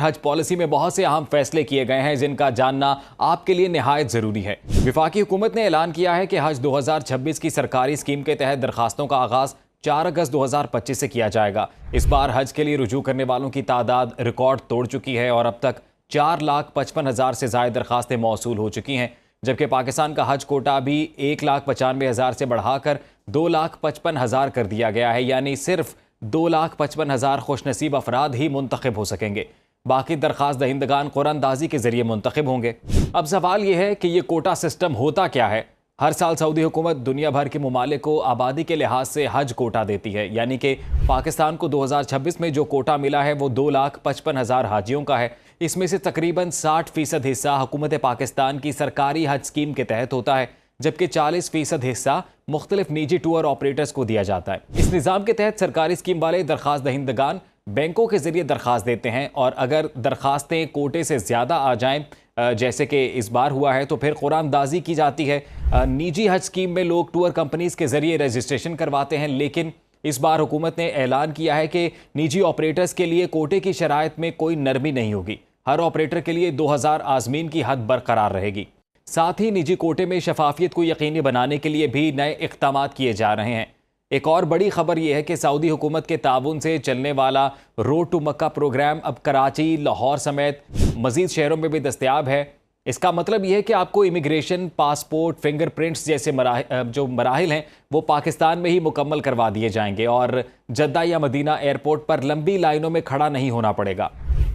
हज पॉलिसी में बहुत से अहम फैसले किए गए हैं जिनका जानना आपके लिए निहायत ज़रूरी है। वफाकी हुकूमत ने ऐलान किया है कि हज 2026 की सरकारी स्कीम के तहत दरखास्तों का आगाज़ 4 अगस्त 2025 से किया जाएगा। इस बार हज के लिए रुजू करने वालों की तादाद रिकॉर्ड तोड़ चुकी है और अब तक 4,55,000 से ज़ायद दरखास्तें मौसूल हो चुकी हैं, जबकि पाकिस्तान का हज कोटा भी 1,95,000 से बढ़ाकर 2,55,000 कर दिया गया है। यानी सिर्फ 2,55,000 खुशनसीब अफराद ही मुंतखब हो सकेंगे। बाकी दरखास्त दहिंदगान कुरानदाजी के जरिए मुंतखब होंगे। अब सवाल यह है कि यह कोटा सिस्टम होता क्या है। हर साल सऊदी हुकूमत दुनिया भर के ममालिक को आबादी के लिहाज से हज कोटा देती है, यानी कि पाकिस्तान को 2026 में जो कोटा मिला है वो 2,55,000 हाजियों का है। इसमें से तकरीबन 60% हिस्सा हुकूमत पाकिस्तान की सरकारी हज स्कीम के तहत होता है, जबकि 40% हिस्सा मुख्तलिफ निजी टूर ऑपरेटर्स को दिया जाता है। इस निज़ाम के तहत सरकारी स्कीम वाले दरखास्त दहिंदगान बैंकों के जरिए दरखास्त देते हैं और अगर दरखास्तें कोटे से ज़्यादा आ जाएं, जैसे कि इस बार हुआ है, तो फिर कुरानदाजी की जाती है। निजी हज स्कीम में लोग टूर कंपनीज के जरिए रजिस्ट्रेशन करवाते हैं, लेकिन इस बार हुकूमत ने ऐलान किया है कि निजी ऑपरेटर्स के लिए कोटे की शराइत में कोई नरमी नहीं होगी। हर ऑपरेटर के लिए 2,000 आज़मीन की हद बरकरार रहेगी। साथ ही निजी कोटे में शफाफियत को यकीनी बनाने के लिए भी नए इक़दाम किए जा रहे हैं। एक और बड़ी खबर यह है कि सऊदी हुकूमत के ताउन से चलने वाला रोड टू मक्का प्रोग्राम अब कराची, लाहौर समेत मजीद शहरों में भी दस्तयाब है। इसका मतलब यह है कि आपको इमिग्रेशन, पासपोर्ट, फिंगरप्रिंट्स जैसे जो मराहिल हैं वो पाकिस्तान में ही मुकम्मल करवा दिए जाएंगे और जद्दा या मदीना एयरपोर्ट पर लंबी लाइनों में खड़ा नहीं होना पड़ेगा।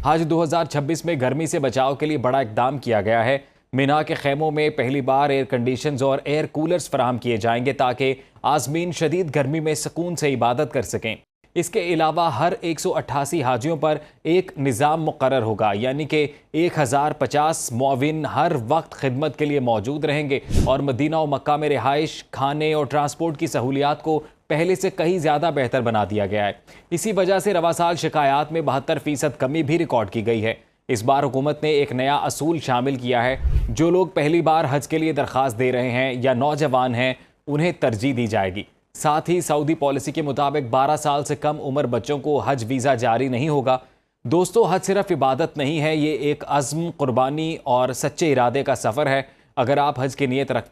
हज 2026 में गर्मी से बचाव के लिए बड़ा इकदाम किया गया है। मिना के खेमों में पहली बार एयर कंडीशंस और एयर कूलर्स फराहम किए जाएंगे ताकि आज़मीन शदीद गर्मी में सुकून से इबादत कर सकें। इसके अलावा हर 188 हाजियों पर एक निज़ाम मुकर्रर होगा, यानी कि 1,050 मुअव्विन हर वक्त खिदमत के लिए मौजूद रहेंगे और मदीना और मक्का में रिहाइश, खाने और ट्रांसपोर्ट की सहूलियात को पहले से कहीं ज़्यादा बेहतर बना दिया गया है। इसी वजह से रवा साल शिकायात में 72% कमी भी रिकॉर्ड की गई है। इस बार हुकूमत ने एक नया असूल शामिल किया है। जो लोग पहली बार हज के लिए दरख्वास्त दे रहे हैं या नौजवान हैं, उन्हें तरजीह दी जाएगी। साथ ही सऊदी पॉलिसी के मुताबिक 12 साल से कम उम्र बच्चों को हज वीज़ा जारी नहीं होगा। दोस्तों, हज सिर्फ इबादत नहीं है, ये एक अज़्म, कुर्बानी और सच्चे इरादे का सफ़र है। अगर आप हज की नीयत रखते